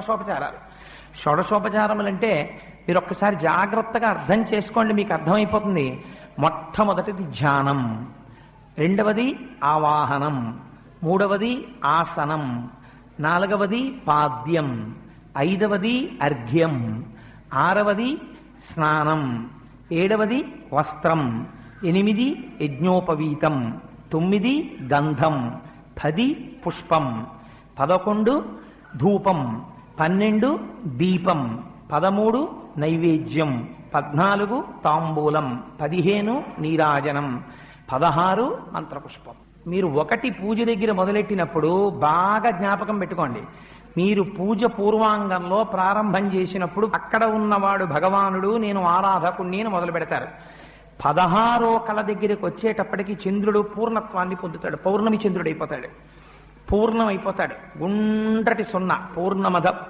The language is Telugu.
షోడశోపచారాలు. షోడశోపచారములంటే మీరు ఒక్కసారి జాగ్రత్తగా అర్థం చేసుకోండి, మీకు అర్థమైపోతుంది. మొట్టమొదటిది ధ్యానం, రెండవది ఆవాహనం, మూడవది ఆసనం, నాలుగవది పాద్యం, ఐదవది అర్ఘ్యం, ఆరవది స్నానం, ఏడవది వస్త్రం, 8 యజ్ఞోపవీతం, 9 గంధం, 10 పుష్పం, 11 ధూపం, 12 దీపం, 13 నైవేద్యం, 14 తాంబూలం, 15 నీరాజనం, 16 మంత్రపుష్పం. మీరు ఒకటి పూజ దగ్గర మొదలెట్టినప్పుడు బాగా జ్ఞాపకం పెట్టుకోండి. మీరు పూజ పూర్వాంగంలో ప్రారంభం చేసినప్పుడు అక్కడ ఉన్నవాడు భగవానుడు, నేను ఆరాధకుణ్ణి అని మొదలు పెడతారు. 16వ కళ దగ్గరికి వచ్చేటప్పటికి చంద్రుడు పూర్ణత్వాన్ని పొందుతాడు, పౌర్ణమి చంద్రుడు అయిపోతాడు, పూర్ణమైపోతాడు. గుండ్రటి సున్నా పూర్ణమద